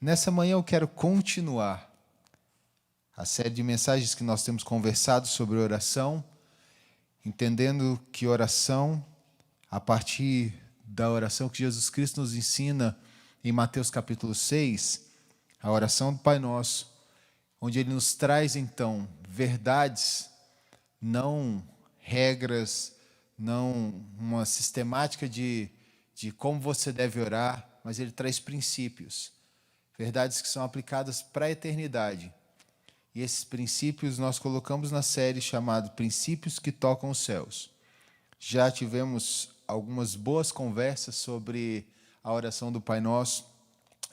Nessa manhã eu quero continuar a série de mensagens que nós temos conversado sobre oração, entendendo que oração, a partir da oração que Jesus Cristo nos ensina em Mateus capítulo 6, a oração do Pai Nosso, onde Ele nos traz então verdades, não regras, não uma sistemática de como você deve orar, mas Ele traz princípios. Verdades que são aplicadas para a eternidade. E esses princípios nós colocamos na série chamada Princípios que Tocam os Céus. Já tivemos algumas boas conversas sobre a oração do Pai Nosso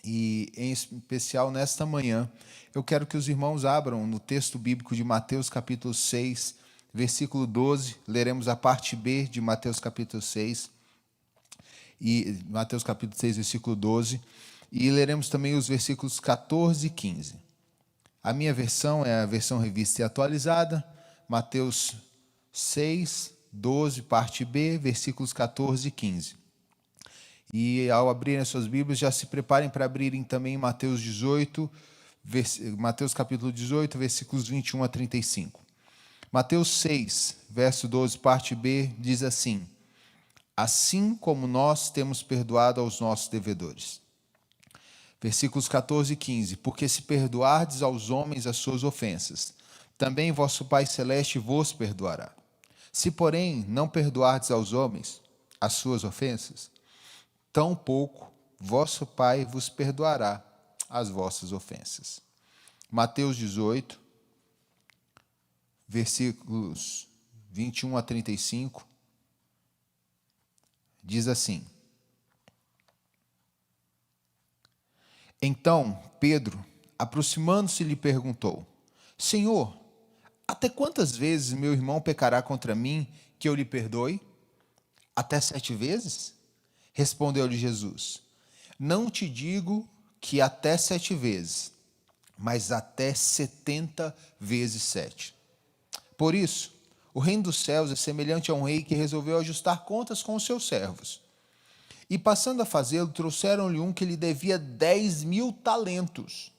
e, em especial, nesta manhã, eu quero que os irmãos abram no texto bíblico de Mateus capítulo 6, versículo 12. Leremos a parte B de Mateus capítulo 6, Mateus capítulo 6, versículo 12. E leremos também os versículos 14 e 15. A minha versão é a versão revista e atualizada, Mateus 6, 12, parte B, versículos 14 e 15. E ao abrirem as suas Bíblias, já se preparem para abrirem também Mateus 18, Mateus capítulo 18, versículos 21 a 35. Mateus 6, verso 12, parte B, diz assim: assim como nós temos perdoado aos nossos devedores. Versículos 14 e 15. Porque se perdoardes aos homens as suas ofensas, também vosso Pai Celeste vos perdoará. Se, porém, não perdoardes aos homens as suas ofensas, tampouco vosso Pai vos perdoará as vossas ofensas. Mateus 18, versículos 21 a 35, diz assim: então Pedro, aproximando-se, lhe perguntou: Senhor, até quantas vezes meu irmão pecará contra mim que eu lhe perdoe? Até 7 vezes? Respondeu-lhe Jesus: não te digo que até 7 vezes, mas até 70 vezes 7. Por isso, o reino dos céus é semelhante a um rei que resolveu ajustar contas com os seus servos. E passando a fazê-lo, trouxeram-lhe um que lhe devia 10.000 talentos.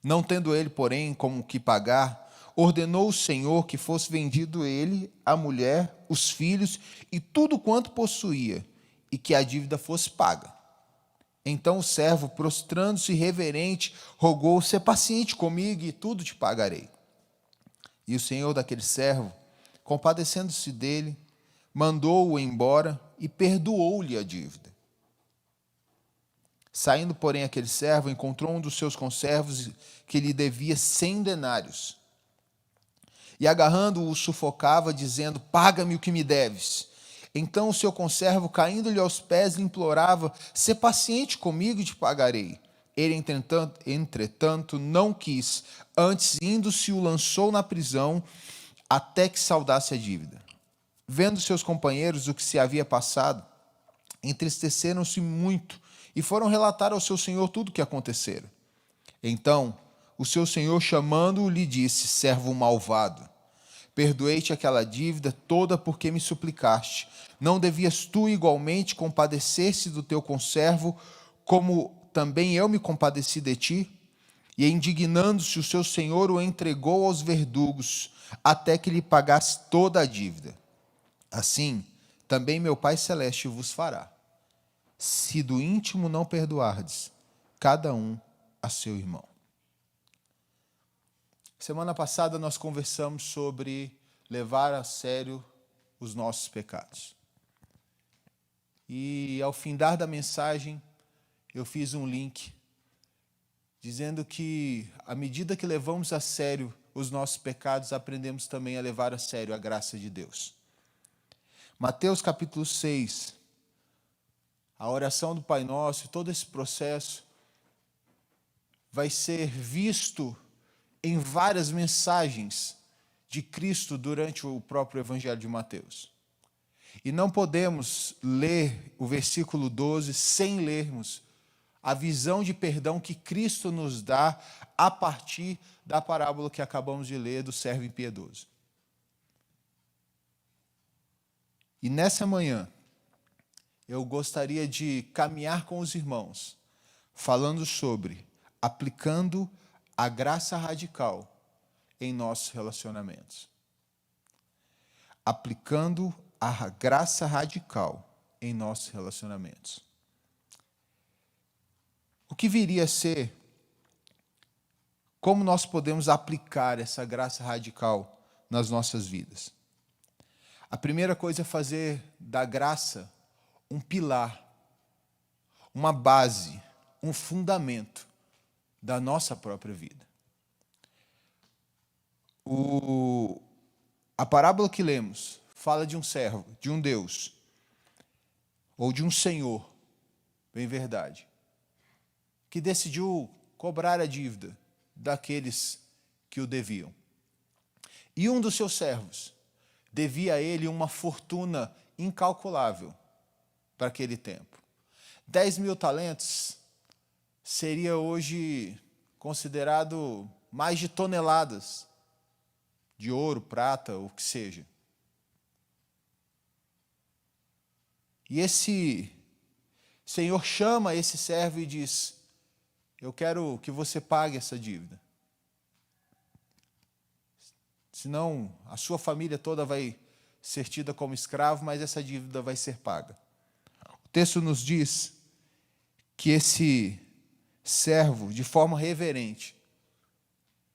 Não tendo ele, porém, como que pagar, ordenou o Senhor que fosse vendido ele, a mulher, os filhos e tudo quanto possuía, e que a dívida fosse paga. Então o servo, prostrando-se reverente, rogou: ser paciente comigo e tudo te pagarei. E o senhor daquele servo, compadecendo-se dele, mandou-o embora e perdoou-lhe a dívida. Saindo, porém, aquele servo encontrou um dos seus conservos que lhe devia 100 denários. E agarrando-o, o sufocava, dizendo: paga-me o que me deves. Então o seu conservo, caindo-lhe aos pés, lhe implorava: ser paciente comigo e te pagarei. Ele, entretanto, não quis, antes indo-se, o lançou na prisão até que saldasse a dívida. Vendo seus companheiros o que se havia passado, entristeceram-se muito e foram relatar ao seu senhor tudo o que acontecera. Então, o seu senhor, chamando-o, lhe disse: servo malvado, perdoei-te aquela dívida toda porque me suplicaste. Não devias tu igualmente compadecer-se do teu conservo, como também eu me compadeci de ti? E indignando-se, o seu senhor o entregou aos verdugos, até que lhe pagasse toda a dívida. Assim, também meu Pai Celeste vos fará, se do íntimo não perdoardes, cada um a seu irmão. Semana passada nós conversamos sobre levar a sério os nossos pecados. E ao findar da mensagem, eu fiz um link dizendo que, à medida que levamos a sério os nossos pecados, aprendemos também a levar a sério a graça de Deus. Mateus capítulo 6, a oração do Pai Nosso, todo esse processo vai ser visto em várias mensagens de Cristo durante o próprio Evangelho de Mateus. E não podemos ler o versículo 12 sem lermos a visão de perdão que Cristo nos dá a partir da parábola que acabamos de ler do servo impiedoso. E nessa manhã, eu gostaria de caminhar com os irmãos falando sobre aplicando a graça radical em nossos relacionamentos. Aplicando a graça radical em nossos relacionamentos. O que viria a ser, como nós podemos aplicar essa graça radical nas nossas vidas? A primeira coisa é fazer da graça um pilar, uma base, um fundamento da nossa própria vida. A parábola que lemos fala de um servo, de um Deus, ou de um Senhor, bem verdade, que decidiu cobrar a dívida daqueles que o deviam. E um dos seus servos devia a ele uma fortuna incalculável para aquele tempo. 10.000 talentos seria hoje considerado mais de toneladas de ouro, prata, o que seja. E esse Senhor chama esse servo e diz: eu quero que você pague essa dívida. Senão a sua família toda vai ser tida como escravo, mas essa dívida vai ser paga. O texto nos diz que esse servo, de forma reverente,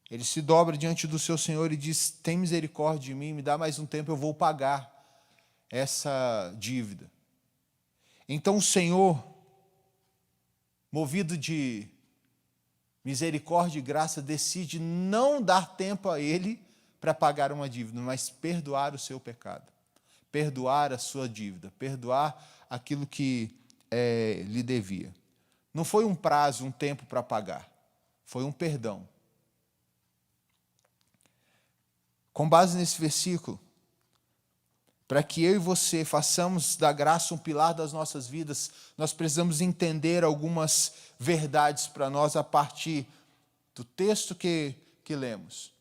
ele se dobra diante do seu Senhor e diz: tem misericórdia de mim, me dá mais um tempo, eu vou pagar essa dívida. Então o Senhor, movido de misericórdia e graça, decide não dar tempo a ele para pagar uma dívida, mas perdoar o seu pecado, perdoar a sua dívida, perdoar aquilo que lhe devia. Não foi um prazo, um tempo para pagar, foi um perdão. Com base nesse versículo, para que eu e você façamos da graça um pilar das nossas vidas, nós precisamos entender algumas verdades para nós a partir do texto que lemos.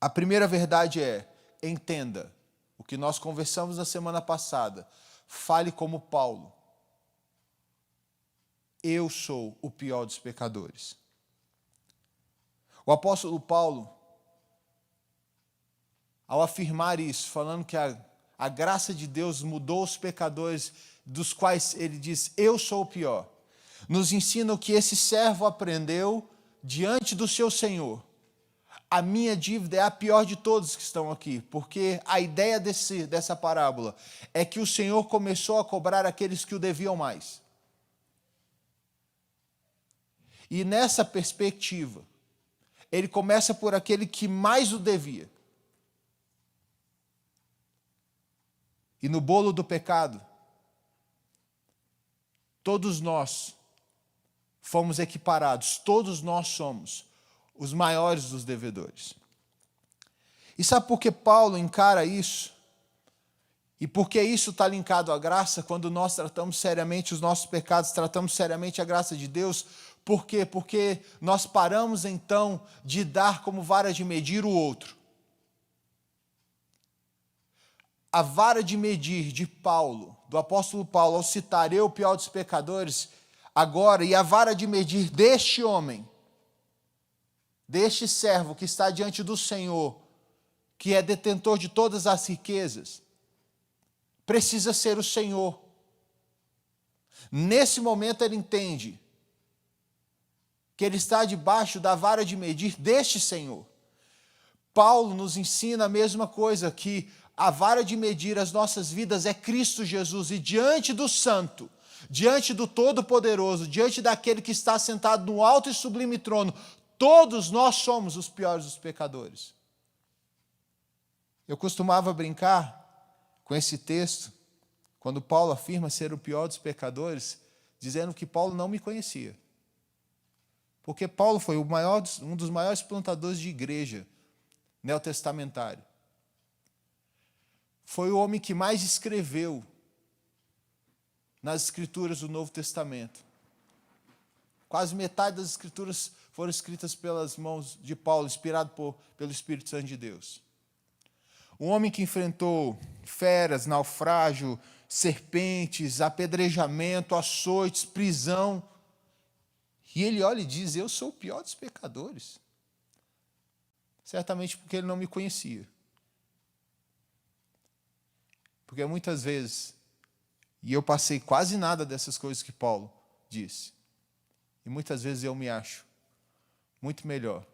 A primeira verdade é: entenda o que nós conversamos na semana passada. Fale como Paulo. Eu sou o pior dos pecadores. O apóstolo Paulo, ao afirmar isso, falando que a graça de Deus mudou os pecadores, dos quais ele diz: eu sou o pior, nos ensina o que esse servo aprendeu diante do seu Senhor. A minha dívida é a pior de todos que estão aqui, porque a ideia dessa parábola é que o Senhor começou a cobrar aqueles que o deviam mais. E nessa perspectiva, ele começa por aquele que mais o devia. E no bolo do pecado, todos nós fomos equiparados, todos nós somos os maiores dos devedores. E sabe por que Paulo encara isso? E por que isso está linkado à graça, quando nós tratamos seriamente os nossos pecados, tratamos seriamente a graça de Deus? Por quê? Porque nós paramos então de dar como vara de medir o outro. A vara de medir de Paulo, do apóstolo Paulo, ao citar eu, o pior dos pecadores, agora, e a vara de medir deste homem, deste servo que está diante do Senhor, que é detentor de todas as riquezas, precisa ser o Senhor. Nesse momento ele entende que ele está debaixo da vara de medir deste Senhor. Paulo nos ensina a mesma coisa, que a vara de medir as nossas vidas é Cristo Jesus, e diante do Santo, diante do Todo-Poderoso, diante daquele que está sentado no alto e sublime trono, todos nós somos os piores dos pecadores. Eu costumava brincar com esse texto, quando Paulo afirma ser o pior dos pecadores, dizendo que Paulo não me conhecia. Porque Paulo foi um dos maiores plantadores de igreja neotestamentário. Foi o homem que mais escreveu nas escrituras do Novo Testamento. Quase metade das escrituras foram escritas pelas mãos de Paulo, inspirado pelo Espírito Santo de Deus. Um homem que enfrentou feras, naufrágio, serpentes, apedrejamento, açoites, prisão. E ele olha e diz: eu sou o pior dos pecadores. Certamente porque ele não me conhecia. Porque muitas vezes, e eu passei quase nada dessas coisas que Paulo disse, e muitas vezes eu me acho muito melhor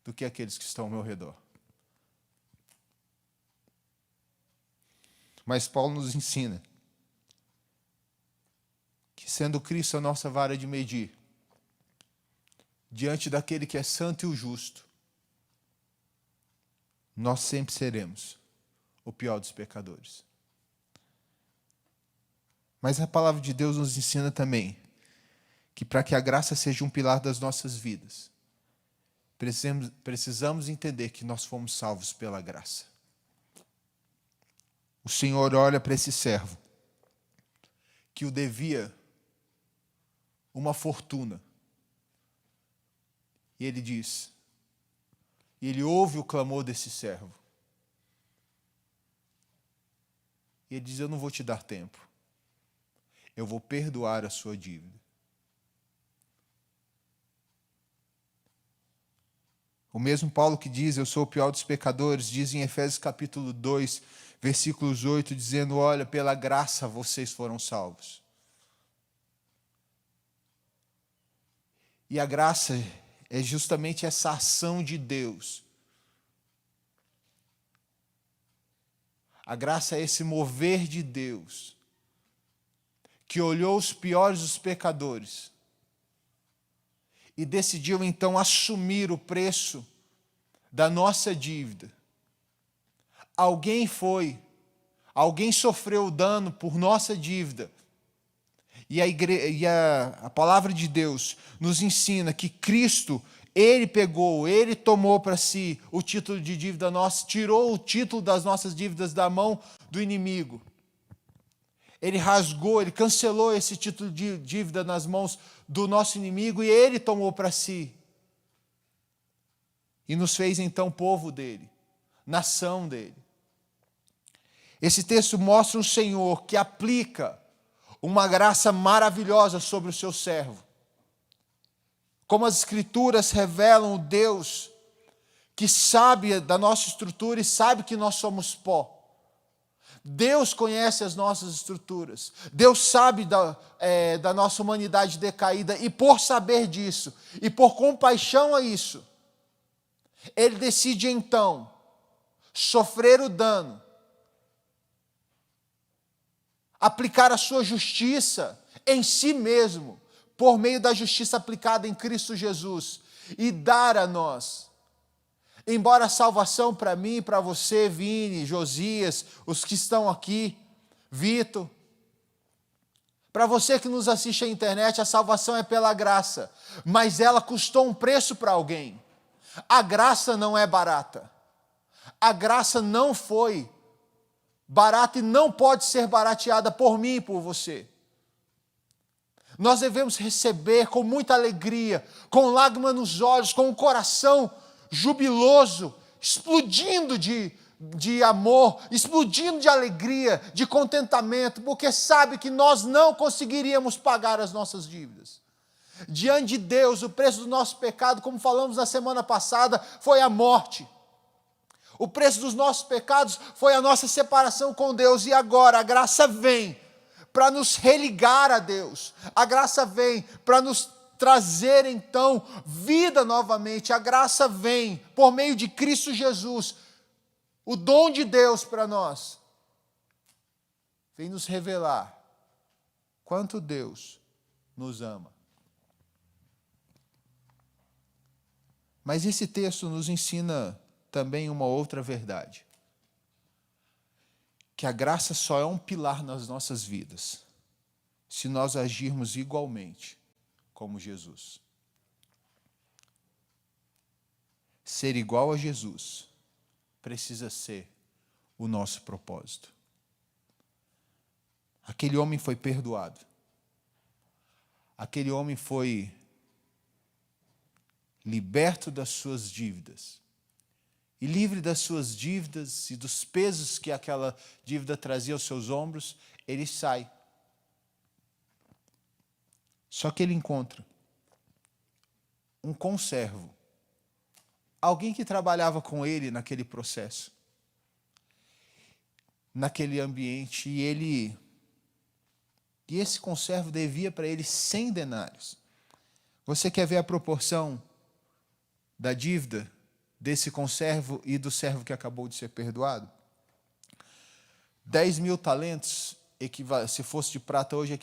do que aqueles que estão ao meu redor. Mas Paulo nos ensina que, sendo Cristo a nossa vara de medir, diante daquele que é santo e o justo, nós sempre seremos o pior dos pecadores. Mas a palavra de Deus nos ensina também que, para que a graça seja um pilar das nossas vidas, precisamos entender que nós fomos salvos pela graça. O Senhor olha para esse servo que o devia uma fortuna. E ele diz, e ele ouve o clamor desse servo. E ele diz: eu não vou te dar tempo. Eu vou perdoar a sua dívida. O mesmo Paulo que diz: eu sou o pior dos pecadores, diz em Efésios capítulo 2, versículos 8, dizendo: olha, pela graça vocês foram salvos. E a graça é justamente essa ação de Deus. A graça é esse mover de Deus, que olhou os piores dos pecadores e decidiu então assumir o preço da nossa dívida. Alguém sofreu o dano por nossa dívida. E a palavra de Deus nos ensina que Cristo, Ele tomou para si o título de dívida nossa, tirou o título das nossas dívidas da mão do inimigo. Ele rasgou, Ele cancelou esse título de dívida nas mãos do nosso inimigo e Ele tomou para si. E nos fez então povo dele, nação dele. Esse texto mostra um Senhor que aplica uma graça maravilhosa sobre o seu servo. Como as Escrituras revelam o Deus que sabe da nossa estrutura e sabe que nós somos pó. Deus conhece as nossas estruturas. Deus sabe da nossa humanidade decaída. E por saber disso, e por compaixão a isso, Ele decide então sofrer o dano, aplicar a sua justiça em si mesmo, por meio da justiça aplicada em Cristo Jesus, e dar a nós. Embora a salvação para mim, para você, Vini, Josias, os que estão aqui, Vitor, para você que nos assiste à internet, a salvação é pela graça, mas ela custou um preço para alguém. A graça não é barata. A graça não foi barata e não pode ser barateada por mim e por você. Nós devemos receber com muita alegria, com lágrimas nos olhos, com o coração jubiloso, explodindo de amor, explodindo de alegria, de contentamento, porque sabe que nós não conseguiríamos pagar as nossas dívidas. Diante de Deus, o preço do nosso pecado, como falamos na semana passada, foi a morte. O preço dos nossos pecados foi a nossa separação com Deus. E agora a graça vem para nos religar a Deus. A graça vem para nos trazer então vida novamente. A graça vem por meio de Cristo Jesus. O dom de Deus para nós vem nos revelar quanto Deus nos ama. Mas esse texto nos ensina também uma outra verdade. Que a graça só é um pilar nas nossas vidas, se nós agirmos igualmente como Jesus. Ser igual a Jesus precisa ser o nosso propósito. Aquele homem foi perdoado. Aquele homem foi liberto das suas dívidas. E livre das suas dívidas e dos pesos que aquela dívida trazia aos seus ombros, ele sai. Só que ele encontra um conservo, alguém que trabalhava com ele naquele processo, naquele ambiente, e esse conservo devia para ele 100 denários. Você quer ver a proporção da dívida desse conservo e do servo que acabou de ser perdoado? 10.000 talentos, se fosse de prata hoje,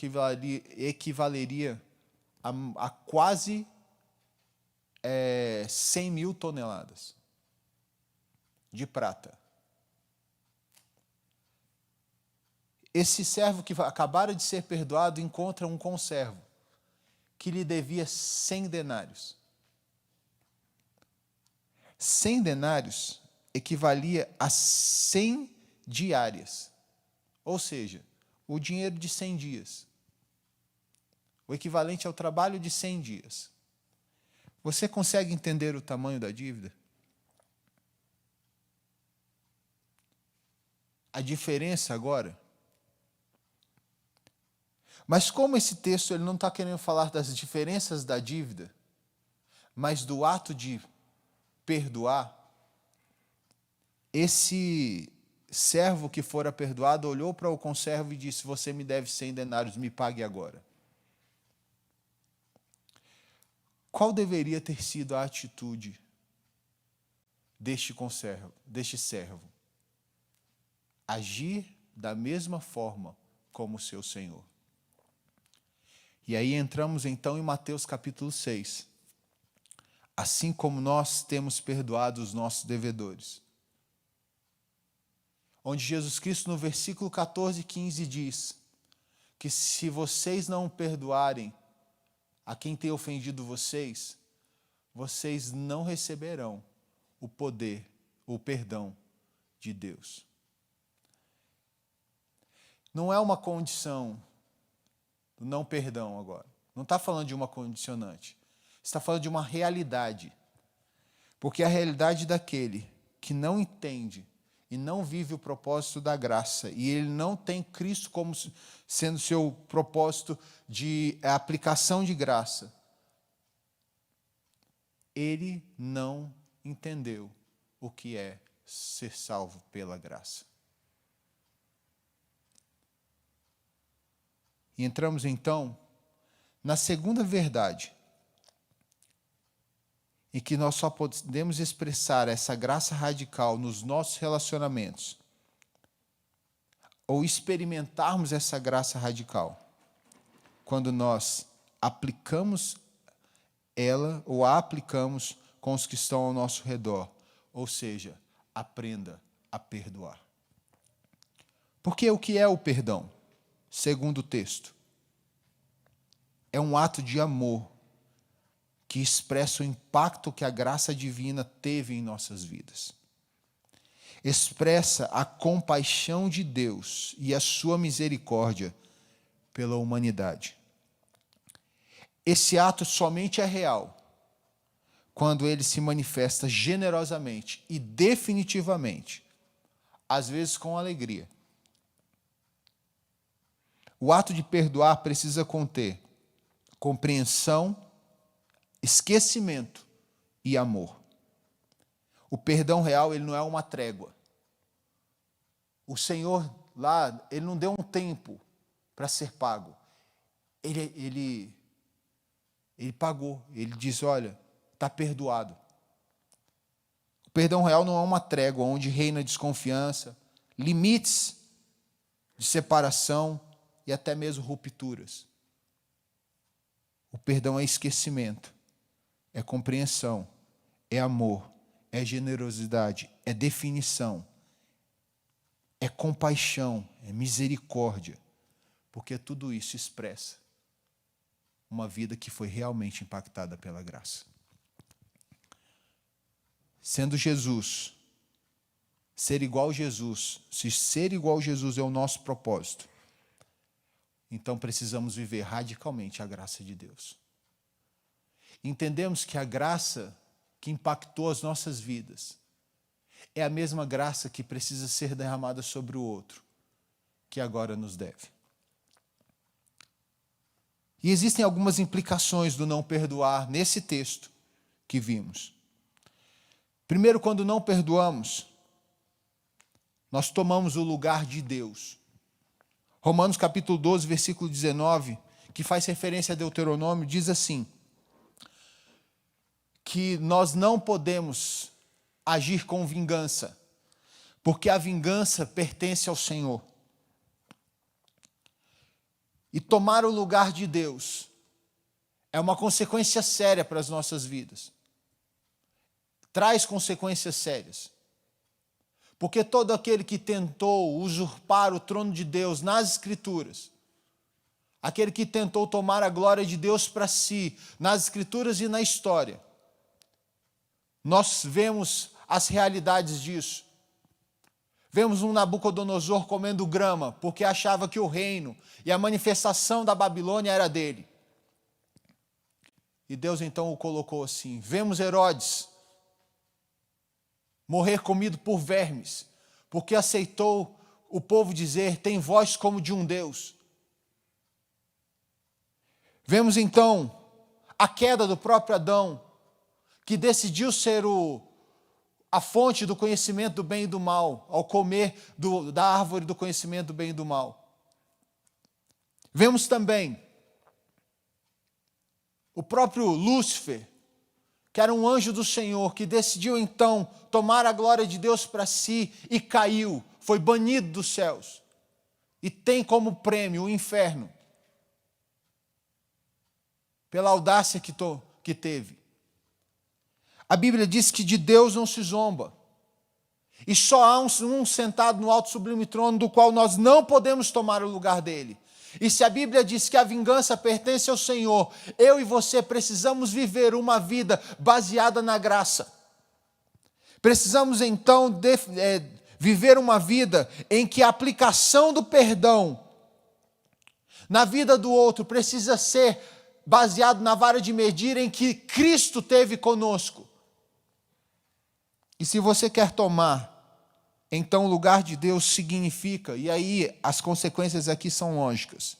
equivaleria a quase 100.000 toneladas de prata. Esse servo que acabara de ser perdoado encontra um conservo que lhe devia 100 denários. 100 denários equivalia a 100 diárias, ou seja, o dinheiro de 100 dias, o equivalente ao trabalho de 100 dias. Você consegue entender o tamanho da dívida? A diferença agora? Mas como esse texto ele não está querendo falar das diferenças da dívida, mas do ato de perdoar, esse servo que fora perdoado olhou para o conservo e disse: você me deve 100 denários, me pague agora. Qual deveria ter sido a atitude deste servo? Agir da mesma forma como o seu Senhor. E aí entramos então em Mateus capítulo 6. Assim como nós temos perdoado os nossos devedores. Onde Jesus Cristo, no versículo 14 e 15, diz que se vocês não perdoarem a quem tem ofendido vocês, vocês não receberão o poder, o perdão de Deus. Não é uma condição do não perdão agora. Não está falando de uma condicionante. Está falando de uma realidade. Porque a realidade daquele que não entende e não vive o propósito da graça, e ele não tem Cristo como sendo seu propósito de aplicação de graça, ele não entendeu o que é ser salvo pela graça. E entramos então na segunda verdade, em que nós só podemos expressar essa graça radical nos nossos relacionamentos, ou experimentarmos essa graça radical, quando nós aplicamos ela, ou a aplicamos com os que estão ao nosso redor, ou seja, aprenda a perdoar. Porque o que é o perdão? Segundo o texto, é um ato de amor que expressa o impacto que a graça divina teve em nossas vidas. Expressa a compaixão de Deus e a sua misericórdia pela humanidade. Esse ato somente é real quando ele se manifesta generosamente e definitivamente, às vezes com alegria. O ato de perdoar precisa conter compreensão, esquecimento e amor. O perdão real, ele não é uma trégua. O Senhor lá, ele não deu um tempo para ser pago. Ele pagou. Ele diz: olha, está perdoado. O perdão real não é uma trégua onde reina desconfiança, limites de separação e até mesmo rupturas. O perdão é esquecimento, é compreensão, é amor, é generosidade, é definição, é compaixão, é misericórdia, porque tudo isso expressa uma vida que foi realmente impactada pela graça. Sendo Jesus, ser igual a Jesus, se ser igual a Jesus é o nosso propósito, então precisamos viver radicalmente a graça de Deus. Entendemos que a graça que impactou as nossas vidas é a mesma graça que precisa ser derramada sobre o outro, que agora nos deve. E existem algumas implicações do não perdoar nesse texto que vimos. Primeiro, quando não perdoamos, nós tomamos o lugar de Deus. Romanos capítulo 12, versículo 19, que faz referência a Deuteronômio, diz assim, que nós não podemos agir com vingança, porque a vingança pertence ao Senhor. E tomar o lugar de Deus é uma consequência séria para as nossas vidas. Traz consequências sérias. Porque todo aquele que tentou usurpar o trono de Deus nas Escrituras, aquele que tentou tomar a glória de Deus para si, nas Escrituras e na história, nós vemos as realidades disso. Vemos um Nabucodonosor comendo grama, porque achava que o reino e a manifestação da Babilônia era dele. E Deus então o colocou assim. Vemos Herodes morrer comido por vermes, porque aceitou o povo dizer, tem voz como de um Deus. Vemos então a queda do próprio Adão, que decidiu ser a fonte do conhecimento do bem e do mal, ao comer da árvore do conhecimento do bem e do mal. Vemos também o próprio Lúcifer, que era um anjo do Senhor, que decidiu então tomar a glória de Deus para si e caiu, foi banido dos céus. E tem como prêmio o inferno, pela audácia que teve. A Bíblia diz que de Deus não se zomba. E só há um sentado no alto sublime trono, do qual nós não podemos tomar o lugar dele. E se a Bíblia diz que a vingança pertence ao Senhor, eu e você precisamos viver uma vida baseada na graça. Precisamos então viver uma vida em que a aplicação do perdão na vida do outro precisa ser baseado na vara de medir em que Cristo teve conosco. E se você quer tomar, então o lugar de Deus significa, e aí as consequências aqui são lógicas,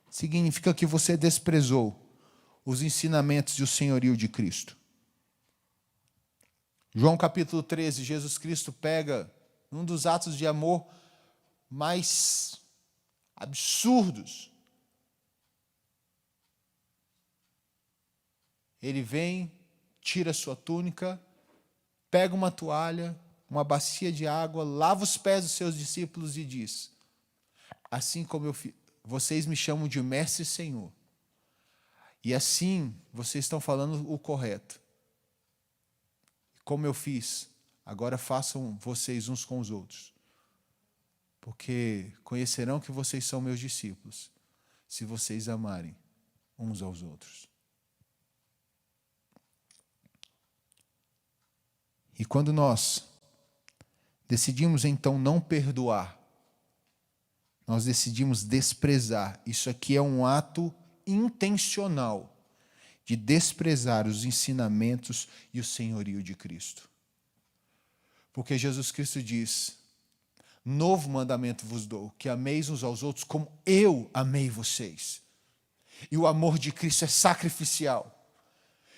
significa que você desprezou os ensinamentos e o senhorio de Cristo. João capítulo 13, Jesus Cristo pega um dos atos de amor mais absurdos. Ele vem, tira sua túnica, pega uma toalha, uma bacia de água, lava os pés dos seus discípulos e diz, assim como vocês me chamam de mestre e Senhor, e assim vocês estão falando o correto. Como eu fiz, agora façam vocês uns com os outros, porque conhecerão que vocês são meus discípulos, se vocês amarem uns aos outros. E quando nós decidimos então não perdoar, nós decidimos desprezar. Isso aqui é um ato intencional de desprezar os ensinamentos e o senhorio de Cristo. Porque Jesus Cristo diz, novo mandamento vos dou, que ameis uns aos outros como eu amei vocês. E o amor de Cristo é sacrificial.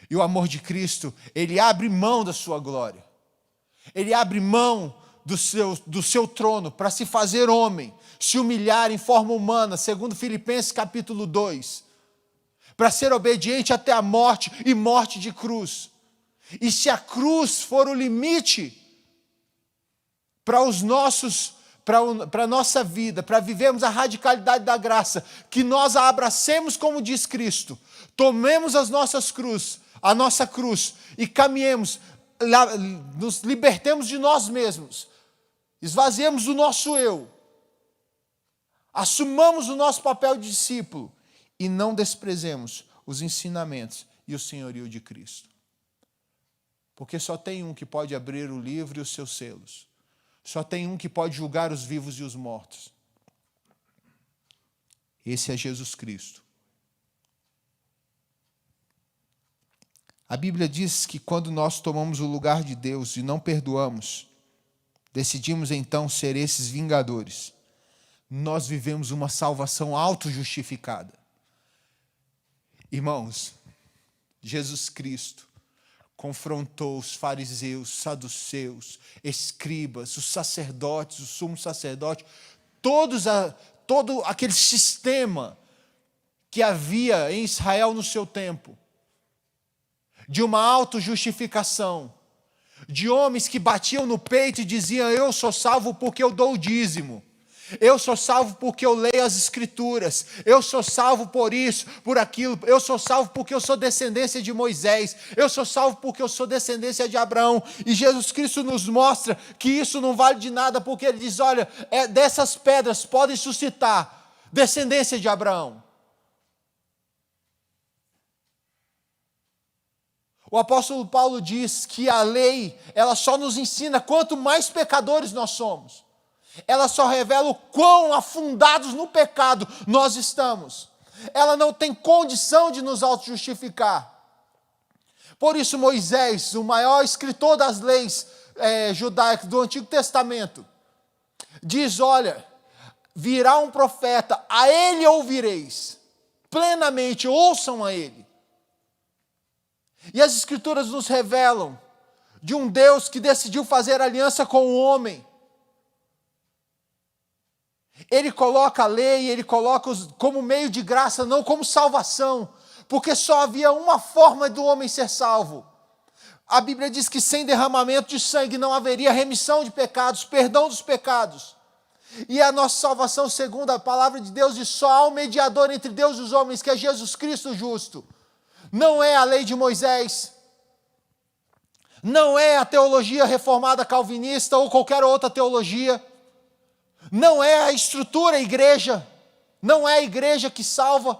E o amor de Cristo, ele abre mão da sua glória. Ele abre mão do seu trono para se fazer homem, se humilhar em forma humana, segundo Filipenses capítulo 2, para ser obediente até a morte e morte de cruz. E se a cruz for o limite para a nossa vida, para vivermos a radicalidade da graça, que nós a abracemos como diz Cristo, tomemos a nossa cruz e caminhemos, nos libertemos de nós mesmos, esvaziemos o nosso eu, assumamos o nosso papel de discípulo e não desprezemos os ensinamentos e o senhorio de Cristo. Porque só tem um que pode abrir o livro e os seus selos. Só tem um que pode julgar os vivos e os mortos. Esse é Jesus Cristo. A Bíblia diz que quando nós tomamos o lugar de Deus e não perdoamos, decidimos então ser esses vingadores. Nós vivemos uma salvação auto-justificada. Irmãos, Jesus Cristo confrontou os fariseus, saduceus, escribas, os sacerdotes, o sumo sacerdote, todo aquele sistema que havia em Israel no seu tempo, de uma autojustificação, de homens que batiam no peito e diziam: eu sou salvo porque eu dou o dízimo, eu sou salvo porque eu leio as Escrituras, eu sou salvo por isso, por aquilo, eu sou salvo porque eu sou descendência de Moisés, eu sou salvo porque eu sou descendência de Abraão. E Jesus Cristo nos mostra que isso não vale de nada, porque Ele diz: olha, dessas pedras podem suscitar descendência de Abraão. O apóstolo Paulo diz que a lei, ela só nos ensina quanto mais pecadores nós somos. Ela só revela o quão afundados no pecado nós estamos. Ela não tem condição de nos auto-justificar. Por isso Moisés, o maior escritor das leis judaicas do Antigo Testamento, diz: olha, virá um profeta, a ele ouvireis, plenamente ouçam a ele. E as Escrituras nos revelam de um Deus que decidiu fazer aliança com o homem. Ele coloca a lei, ele coloca como meio de graça, não como salvação, porque só havia uma forma do homem ser salvo. A Bíblia diz que sem derramamento de sangue não haveria remissão de pecados, perdão dos pecados. E a nossa salvação, segundo a palavra de Deus, diz: só há um mediador entre Deus e os homens, que é Jesus Cristo justo. Não é a lei de Moisés, não é a teologia reformada calvinista ou qualquer outra teologia, não é a estrutura a igreja, não é a igreja que salva,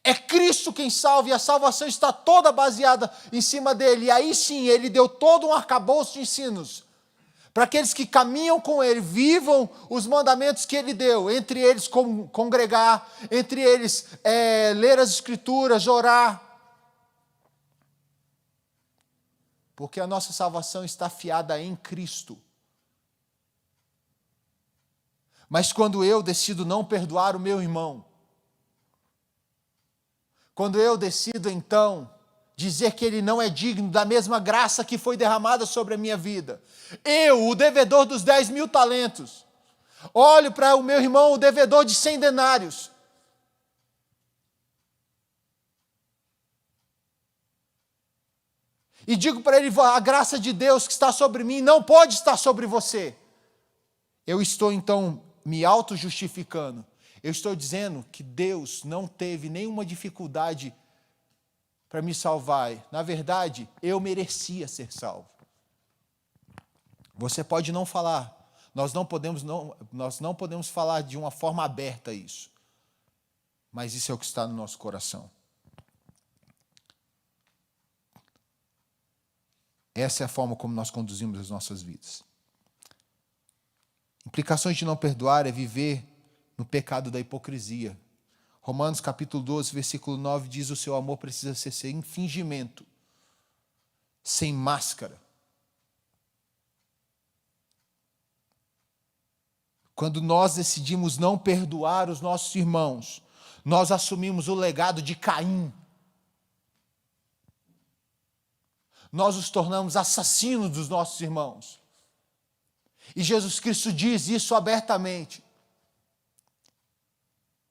é Cristo quem salva, e a salvação está toda baseada em cima dele. E aí sim, ele deu todo um arcabouço de ensinos, para aqueles que caminham com ele, vivam os mandamentos que ele deu, entre eles congregar, entre eles ler as Escrituras, orar. Porque a nossa salvação está fiada em Cristo. Mas quando eu decido não perdoar o meu irmão, quando eu decido então dizer que ele não é digno da mesma graça que foi derramada sobre a minha vida, eu, o devedor dos 10.000 talentos, olho para o meu irmão, o devedor de 100 denários, e digo para ele: a graça de Deus que está sobre mim não pode estar sobre você. Eu estou então me auto-justificando. Eu estou dizendo que Deus não teve nenhuma dificuldade para me salvar. Na verdade, eu merecia ser salvo. Você pode não falar, nós não podemos falar de uma forma aberta isso, mas isso é o que está no nosso coração. Essa é a forma como nós conduzimos as nossas vidas. Implicações de não perdoar é viver no pecado da hipocrisia. Romanos capítulo 12, versículo 9 diz: o seu amor precisa ser sem fingimento, sem máscara. Quando nós decidimos não perdoar os nossos irmãos, nós assumimos o legado de Caim. Nós os tornamos assassinos dos nossos irmãos. E Jesus Cristo diz isso abertamente.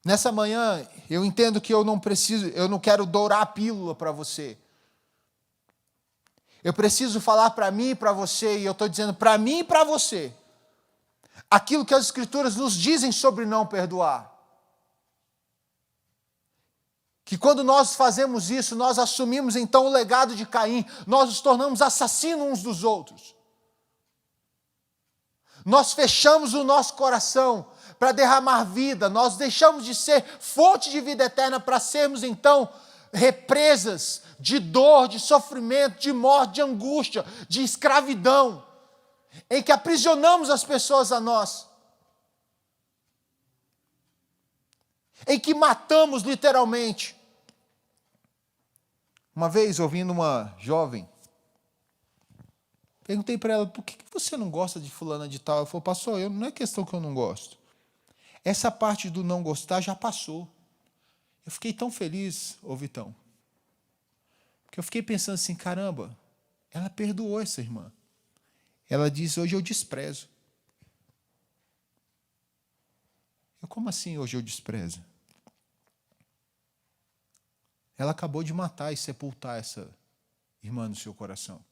Nessa manhã, eu entendo que eu não quero dourar a pílula para você. Eu preciso falar para mim e para você, e eu estou dizendo para mim e para você, aquilo que as Escrituras nos dizem sobre não perdoar. Que quando nós fazemos isso, nós assumimos então o legado de Caim, nós nos tornamos assassinos uns dos outros. Nós fechamos o nosso coração para derramar vida, nós deixamos de ser fonte de vida eterna para sermos então represas de dor, de sofrimento, de morte, de angústia, de escravidão, em que aprisionamos as pessoas a nós, em que matamos literalmente. Uma vez, ouvindo uma jovem, perguntei para ela: por que você não gosta de fulana de tal? Ela falou: pastor, não é questão que eu não gosto. Essa parte do não gostar já passou. Eu fiquei tão feliz, ô Vitão, Porque eu fiquei pensando assim, caramba, ela perdoou essa irmã. Ela diz, hoje eu desprezo. Como assim hoje eu desprezo? Ela acabou de matar e sepultar essa irmã no seu coração.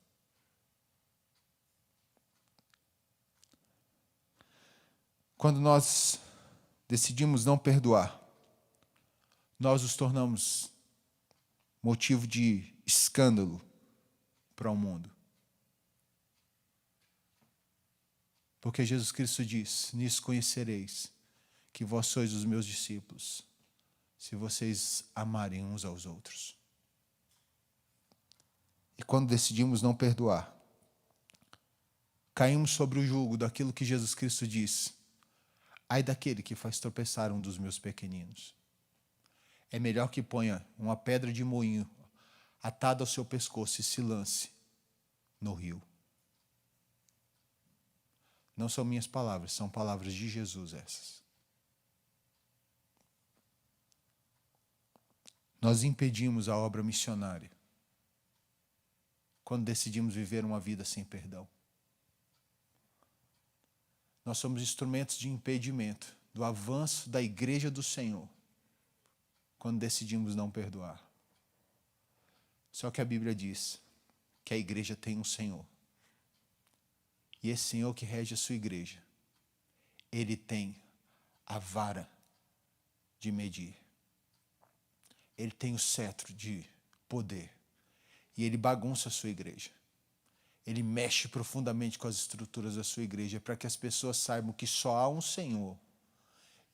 Quando nós decidimos não perdoar, nós nos tornamos motivo de escândalo para o mundo. Porque Jesus Cristo diz, nisso conhecereis que vós sois os meus discípulos, se vocês amarem uns aos outros. E quando decidimos não perdoar, caímos sobre o jugo daquilo que Jesus Cristo diz, ai daquele que faz tropeçar um dos meus pequeninos. É melhor que ponha uma pedra de moinho atada ao seu pescoço e se lance no rio. Não são minhas palavras, são palavras de Jesus essas. Nós impedimos a obra missionária quando decidimos viver uma vida sem perdão. Nós somos instrumentos de impedimento do avanço da igreja do Senhor quando decidimos não perdoar. Só que a Bíblia diz que a igreja tem um Senhor. E esse Senhor que rege a sua igreja, Ele tem a vara de medir. Ele tem o cetro de poder. E Ele bagunça a sua igreja. Ele mexe profundamente com as estruturas da sua igreja para que as pessoas saibam que só há um Senhor.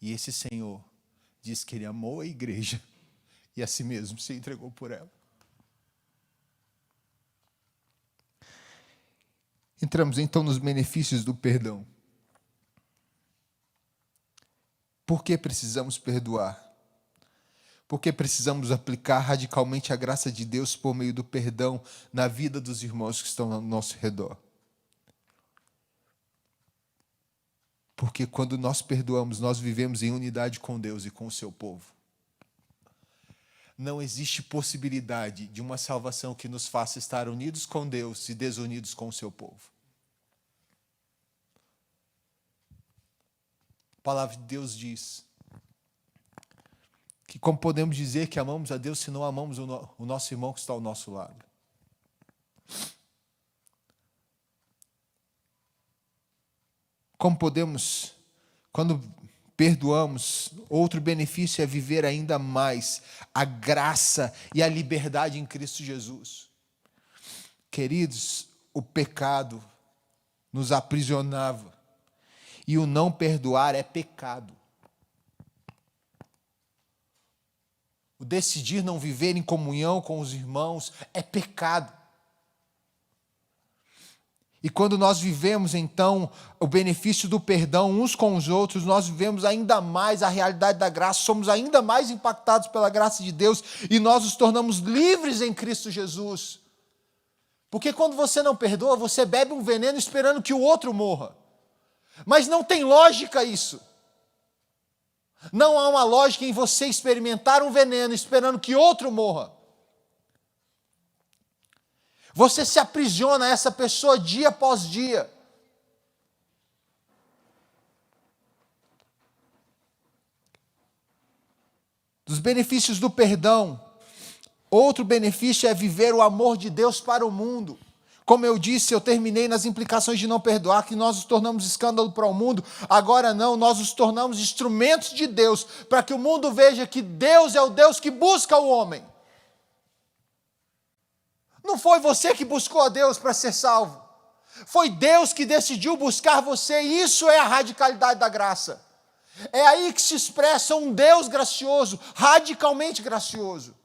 E esse Senhor diz que Ele amou a igreja e a si mesmo se entregou por ela. Entramos então nos benefícios do perdão. Por que precisamos perdoar? Porque precisamos aplicar radicalmente a graça de Deus por meio do perdão na vida dos irmãos que estão ao nosso redor. Porque quando nós perdoamos, nós vivemos em unidade com Deus e com o seu povo. Não existe possibilidade de uma salvação que nos faça estar unidos com Deus e desunidos com o seu povo. A palavra de Deus diz que como podemos dizer que amamos a Deus se não amamos o nosso irmão que está ao nosso lado? Como podemos, quando perdoamos, outro benefício é viver ainda mais a graça e a liberdade em Cristo Jesus. Queridos, o pecado nos aprisionava e o não perdoar é pecado. O decidir não viver em comunhão com os irmãos é pecado. E quando nós vivemos, então, o benefício do perdão uns com os outros, nós vivemos ainda mais a realidade da graça, somos ainda mais impactados pela graça de Deus e nós nos tornamos livres em Cristo Jesus. Porque quando você não perdoa, você bebe um veneno esperando que o outro morra. Mas não tem lógica isso. Não há uma lógica em você experimentar um veneno esperando que outro morra. Você se aprisiona a essa pessoa dia após dia. Dos benefícios do perdão, outro benefício é viver o amor de Deus para o mundo. Como eu disse, eu terminei nas implicações de não perdoar, que nós nos tornamos escândalo para o mundo. Agora não, nós nos tornamos instrumentos de Deus, para que o mundo veja que Deus é o Deus que busca o homem. Não foi você que buscou a Deus para ser salvo. Foi Deus que decidiu buscar você, e isso é a radicalidade da graça. É aí que se expressa um Deus gracioso, radicalmente gracioso.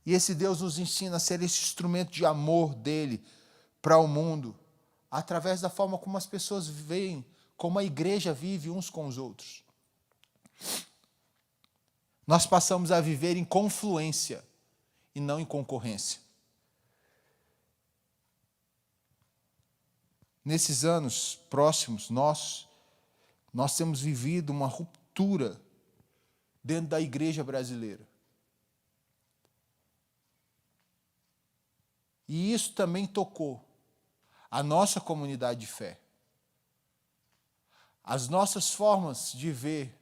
E esse Deus nos ensina a ser esse instrumento de amor dele para o mundo, através da forma como as pessoas veem, como a igreja vive uns com os outros. Nós passamos a viver em confluência e não em concorrência. Nesses anos próximos, nós temos vivido uma ruptura dentro da igreja brasileira. E isso também tocou a nossa comunidade de fé. As nossas formas de ver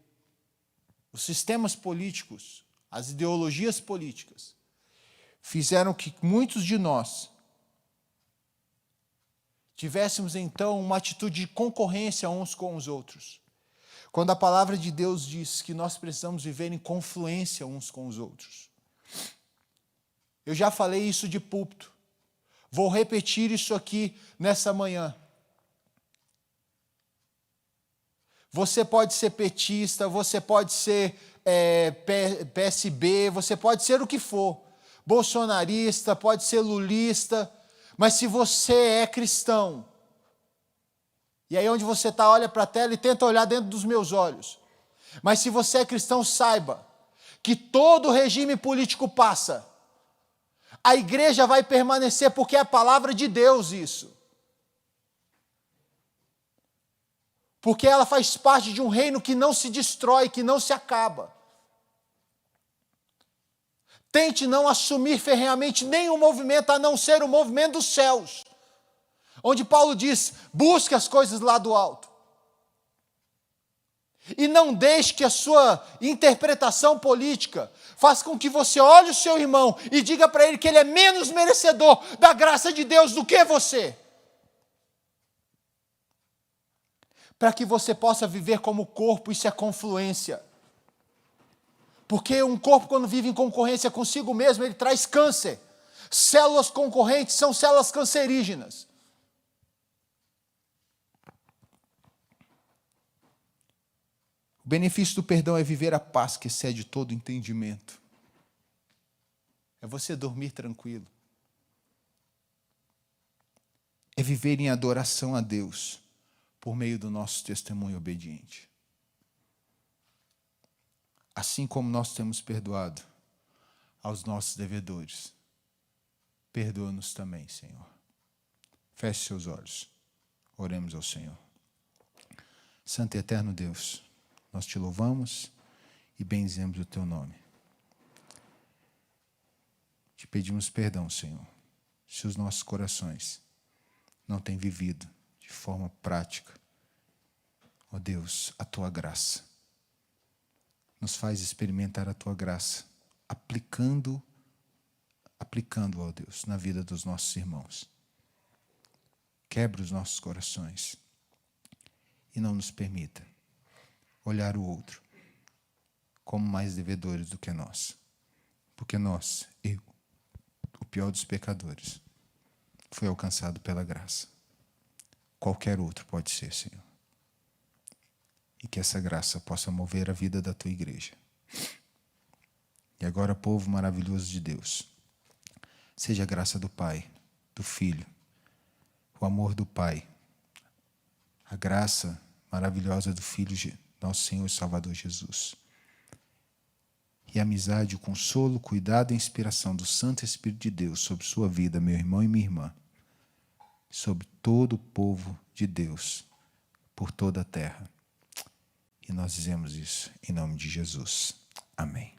os sistemas políticos, as ideologias políticas, fizeram que muitos de nós tivéssemos então uma atitude de concorrência uns com os outros. Quando a palavra de Deus diz que nós precisamos viver em confluência uns com os outros. Eu já falei isso de púlpito. Vou repetir isso aqui nessa manhã. Você pode ser petista, você pode ser PSB, você pode ser o que for. Bolsonarista, pode ser lulista. Mas se você é cristão, e aí onde você está, olha para a tela e tenta olhar dentro dos meus olhos. Mas se você é cristão, saiba que todo regime político passa. A igreja vai permanecer porque é a palavra de Deus isso. Porque ela faz parte de um reino que não se destrói, que não se acaba. Tente não assumir ferrenhamente nenhum movimento a não ser o movimento dos céus. Onde Paulo diz, busque as coisas lá do alto. E não deixe que a sua interpretação política faça com que você olhe o seu irmão e diga para ele que ele é menos merecedor da graça de Deus do que você. Para que você possa viver como corpo, isso é confluência. Porque um corpo, quando vive em concorrência consigo mesmo, ele traz câncer. Células concorrentes são células cancerígenas. O benefício do perdão é viver a paz que excede todo entendimento. É você dormir tranquilo. É viver em adoração a Deus por meio do nosso testemunho obediente. Assim como nós temos perdoado aos nossos devedores, perdoa-nos também, Senhor. Feche seus olhos. Oremos ao Senhor. Santo e eterno Deus, nós te louvamos e benzemos o teu nome. Te pedimos perdão, Senhor, se os nossos corações não têm vivido de forma prática, ó Deus, a tua graça. Nos faz experimentar a tua graça, aplicando, ó Deus, na vida dos nossos irmãos. Quebra os nossos corações e não nos permita olhar o outro como mais devedores do que nós. Porque nós, eu, o pior dos pecadores, foi alcançado pela graça. Qualquer outro pode ser, Senhor. E que essa graça possa mover a vida da tua igreja. E agora, povo maravilhoso de Deus, seja a graça do Pai, do Filho, o amor do Pai, a graça maravilhosa do Filho, nosso Senhor e Salvador Jesus, e a amizade, o consolo, o cuidado e a inspiração do Santo Espírito de Deus sobre sua vida, meu irmão e minha irmã, sobre todo o povo de Deus, por toda a terra. E nós dizemos isso em nome de Jesus. Amém.